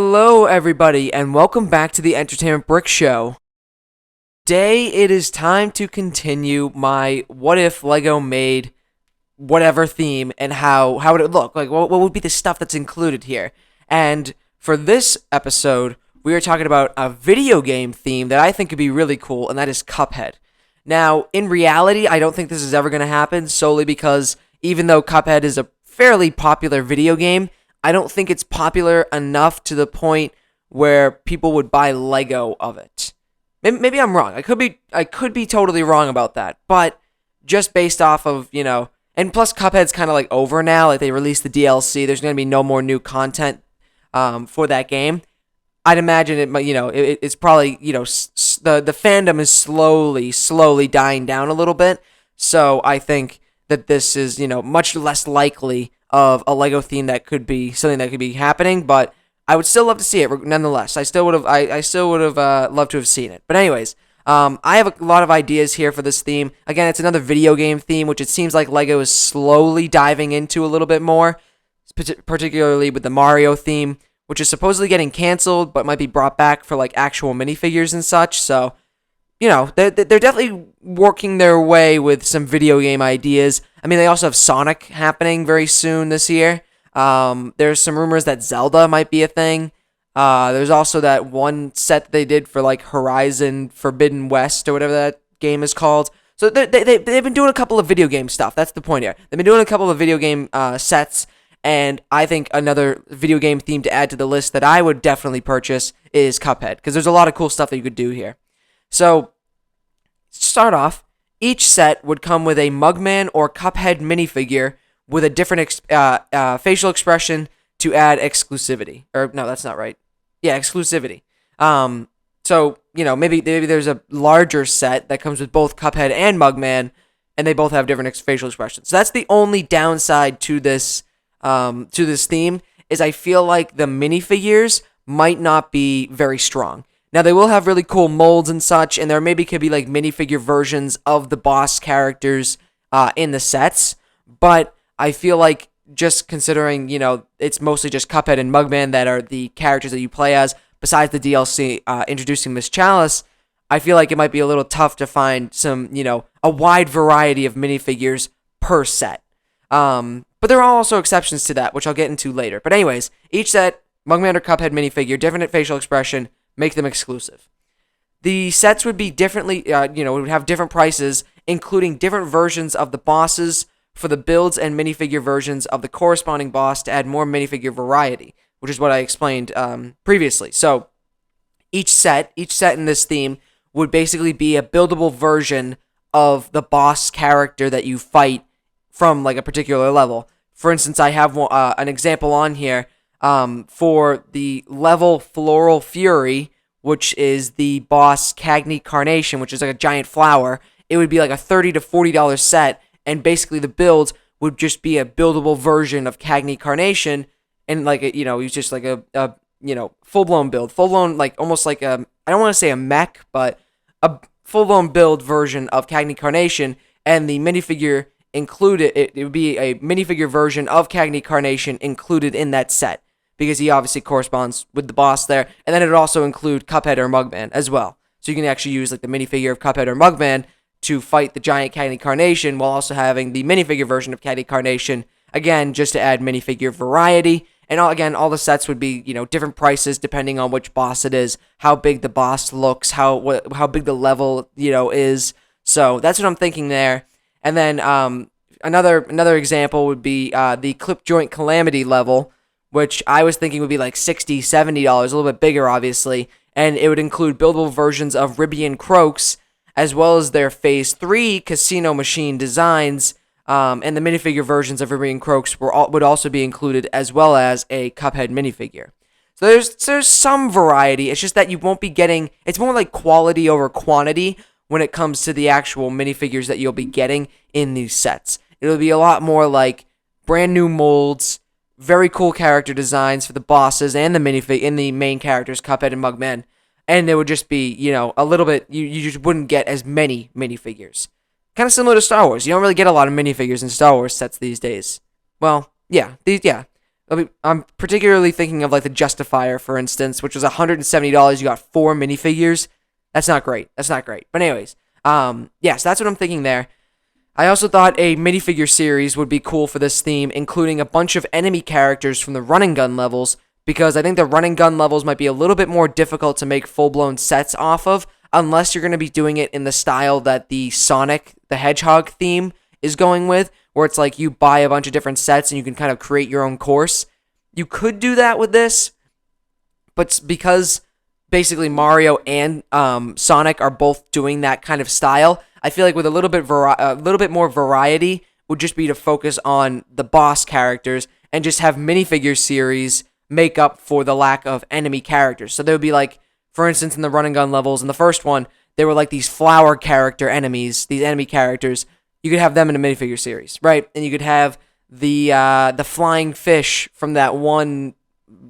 Hello, everybody, and welcome back to the Entertainment Brick Show. Today, it is time to continue my what if Lego made whatever theme and how would it look? Like, what would be the stuff that's included here? And for this episode, we are talking about a video game theme that I think could be really cool, and that is Cuphead. Now, in reality, I don't think this is ever going to happen solely because even though Cuphead is a fairly popular video game, I don't think it's popular enough to the point where people would buy Lego of it. Maybe I'm wrong. I could be totally wrong about that. But just based off of, and plus Cuphead's kind of like over now. Like they released the DLC. There's going to be no more new content for that game. I'd imagine it's probably, the fandom is slowly dying down a little bit. So I think that this is, much less likely of a Lego theme that could be something that could be happening, but I would still love to see it nonetheless. I still would have loved to have seen it. But anyways, I have a lot of ideas here for this theme. Again, it's another video game theme, which it seems like Lego is slowly diving into a little bit more, particularly with the Mario theme, which is supposedly getting canceled, but might be brought back for like actual minifigures and such. So, they're definitely working their way with some video game ideas. I mean, they also have Sonic happening very soon this year. There's some rumors that Zelda might be a thing. There's also that one set that they did for like Horizon Forbidden West or whatever that game is called. So they've been doing a couple of video game stuff. That's the point here. They've been doing a couple of video game sets, and I think another video game theme to add to the list that I would definitely purchase is Cuphead, because there's a lot of cool stuff that you could do here. So, to start off, each set would come with a Mugman or Cuphead minifigure with a different facial expression to add exclusivity. Or, no, that's not right. Yeah, exclusivity. Maybe there's a larger set that comes with both Cuphead and Mugman, and they both have different facial expressions. So that's the only downside to this theme, is I feel like the minifigures might not be very strong. Now, they will have really cool molds and such, and there maybe could be like minifigure versions of the boss characters in the sets, but I feel like just considering, it's mostly just Cuphead and Mugman that are the characters that you play as, besides the DLC introducing Miss Chalice, I feel like it might be a little tough to find some, a wide variety of minifigures per set. But there are also exceptions to that, which I'll get into later. But anyways, each set, Mugman or Cuphead minifigure, different facial expression, make them exclusive. The sets would be differently, would have different prices, including different versions of the bosses for the builds and minifigure versions of the corresponding boss to add more minifigure variety, which is what I explained previously. So each set in this theme would basically be a buildable version of the boss character that you fight from like a particular level. For instance, I have an example on here. For the level Floral Fury, which is the boss Cagney Carnation, which is like a giant flower, it would be like a $30 to $40 set, and basically the build would just be a buildable version of Cagney Carnation, and like, he's just like a full-blown build. Full-blown, like, almost like I don't want to say a mech, but a full-blown build version of Cagney Carnation, and the minifigure included, it would be a minifigure version of Cagney Carnation included in that set, because he obviously corresponds with the boss there, and then it would also include Cuphead or Mugman as well. So you can actually use like the minifigure of Cuphead or Mugman to fight the giant Cagney Carnation, while also having the minifigure version of Cagney Carnation, again, just to add minifigure variety. And all the sets would be, different prices depending on which boss it is, how big the boss looks, how big the level, is. So that's what I'm thinking there. And then another example would be the Clip Joint Calamity level, which I was thinking would be like $60, $70, a little bit bigger, obviously, and it would include buildable versions of Ribby and Croaks, as well as their Phase 3 Casino Machine designs, and the minifigure versions of Ribby and Croaks would also be included, as well as a Cuphead minifigure. So there's some variety, it's just that you won't be getting, it's more like quality over quantity when it comes to the actual minifigures that you'll be getting in these sets. It'll be a lot more like brand new molds, very cool character designs for the bosses and the minifig in the main characters, Cuphead and Mugman. And it would just be, a little bit, you just wouldn't get as many minifigures. Kind of similar to Star Wars. You don't really get a lot of minifigures in Star Wars sets these days. Well, yeah, I'm particularly thinking of like the Justifier, for instance, which was $170. You got 4 minifigures. That's not great. That's not great. But anyways, yes, that's what I'm thinking there. I also thought a minifigure series would be cool for this theme, including a bunch of enemy characters from the run and gun levels, because I think the run and gun levels might be a little bit more difficult to make full-blown sets off of, unless you're going to be doing it in the style that the Sonic the Hedgehog theme is going with, where it's like you buy a bunch of different sets and you can kind of create your own course. You could do that with this, but because basically Mario and Sonic are both doing that kind of style, I feel like with a little bit more variety would just be to focus on the boss characters and just have minifigure series make up for the lack of enemy characters. So there would be like, for instance, in the run and gun levels, in the first one, there were like these flower character enemies, these enemy characters. You could have them in a minifigure series, right? And you could have the flying fish from that one,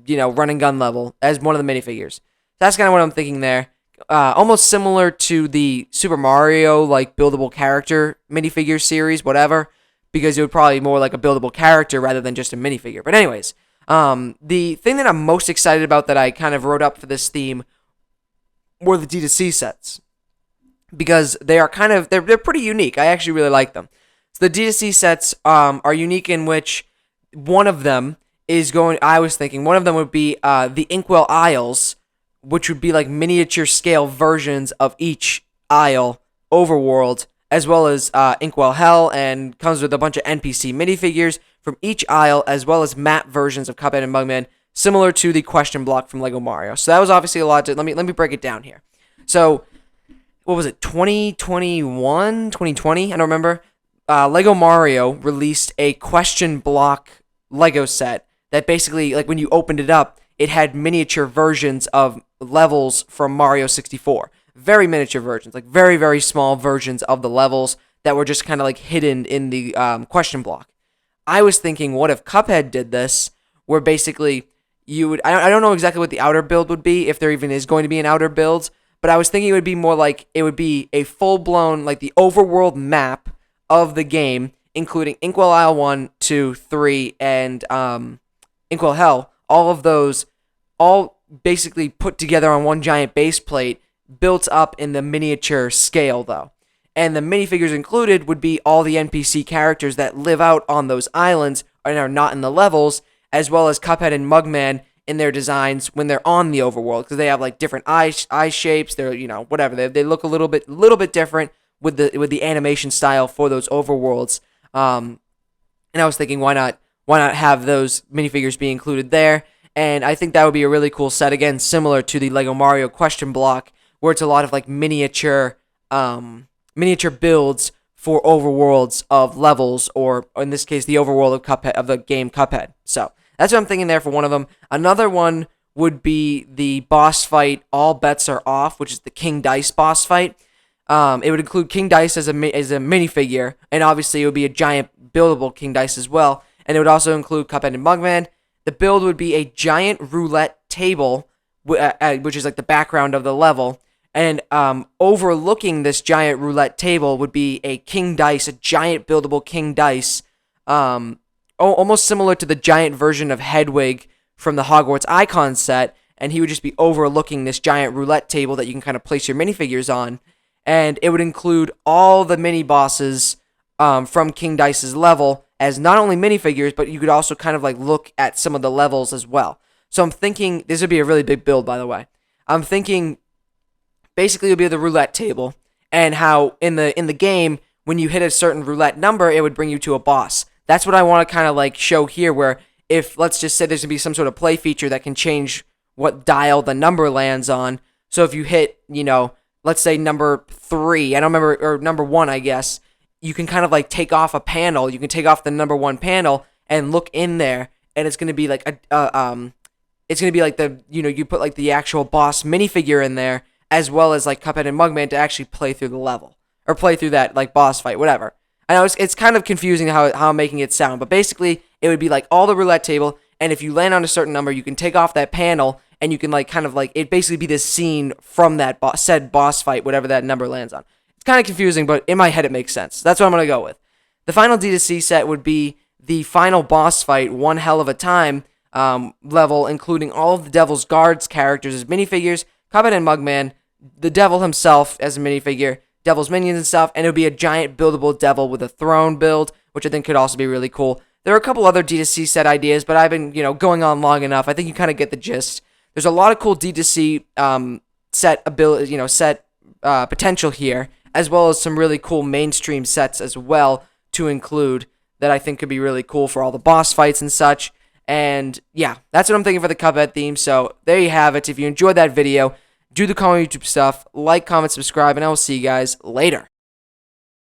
run and gun level as one of the minifigures. That's kind of what I'm thinking there. Almost similar to the Super Mario, like, buildable character minifigure series, whatever, because it would probably be more like a buildable character rather than just a minifigure. But anyways, the thing that I'm most excited about that I kind of wrote up for this theme were the D2C sets, because they are they're pretty unique. I actually really like them. So the D2C sets are unique in which one of them I was thinking one of them would be the Inkwell Isles, which would be like miniature scale versions of each Isle overworld, as well as Inkwell Hell, and comes with a bunch of NPC minifigures from each Isle, as well as map versions of Cuphead and Mugman, similar to the question block from Lego Mario. So that was obviously a lot. Let me break it down here. So what was it, 2021, 2020? I don't remember. Lego Mario released a question block Lego set that basically, like, when you opened it up, it had miniature versions of levels from Mario 64. Very miniature versions, like very, very small versions of the levels that were just kind of like hidden in the question block. I was thinking, what if Cuphead did this, where basically you would, I don't know exactly what the outer build would be, if there even is going to be an outer build, but I was thinking it would be more like, it would be a full-blown, like the overworld map of the game, including Inkwell Isle 1, 2, 3, and Inkwell Hell. All of those, all basically put together on one giant base plate, built up in the miniature scale, though. And the minifigures included would be all the NPC characters that live out on those islands and are not in the levels, as well as Cuphead and Mugman in their designs when they're on the overworld, because they have like different eye shapes. They're, whatever. They look a little bit different with the animation style for those overworlds. And I was thinking, why not have those minifigures be included there? And I think that would be a really cool set, again, similar to the Lego Mario question block, where it's a lot of like miniature builds for overworlds of levels, or in this case, the overworld of Cuphead, of the game Cuphead. So that's what I'm thinking there for one of them. Another one would be the boss fight, All Bets Are Off, which is the King Dice boss fight. It would include King Dice as a minifigure, and obviously it would be a giant buildable King Dice as well. And it would also include Cuphead and Mugman. The build would be a giant roulette table, which is like the background of the level. And overlooking this giant roulette table would be a King Dice, a giant buildable King Dice, almost similar to the giant version of Hedwig from the Hogwarts Icon set. And he would just be overlooking this giant roulette table that you can kind of place your minifigures on. And it would include all the mini bosses from King Dice's level as not only minifigures, but you could also kind of like look at some of the levels as well. So I'm thinking, this would be a really big build, by the way. I'm thinking basically it would be the roulette table, and how in the game, when you hit a certain roulette number, it would bring you to a boss. That's what I want to kind of like show here, where if, let's just say there's going to be some sort of play feature that can change what dial the number lands on. So if you hit, let's say number 3, I don't remember, or number 1, I guess, you can kind of like take off a panel. You can take off the number 1 panel and look in there, and it's going to be like it's going to be like the, you put like the actual boss minifigure in there, as well as like Cuphead and Mugman to actually play through the level, or play through that like boss fight, whatever. I know it's kind of confusing how I'm making it sound, but basically it would be like all the roulette table, and if you land on a certain number, you can take off that panel, and you can like kind of like, it basically be this scene from that said boss fight, whatever that number lands on. It's kind of confusing, but in my head it makes sense. That's what I'm going to go with. The final D2C set would be the final boss fight, One Hell of a Time level, including all of the Devil's Guards characters as minifigures, Cuphead and Mugman, the Devil himself as a minifigure, Devil's minions and stuff, and it would be a giant buildable Devil with a throne build, which I think could also be really cool. There are a couple other D2C set ideas, but I've been, going on long enough. I think you kind of get the gist. There's a lot of cool D2C set ability, potential here, as well as some really cool mainstream sets as well to include that I think could be really cool for all the boss fights and such. And yeah, that's what I'm thinking for the Cuphead theme. So there you have it. If you enjoyed that video, do the common YouTube stuff, like, comment, subscribe, and I will see you guys later.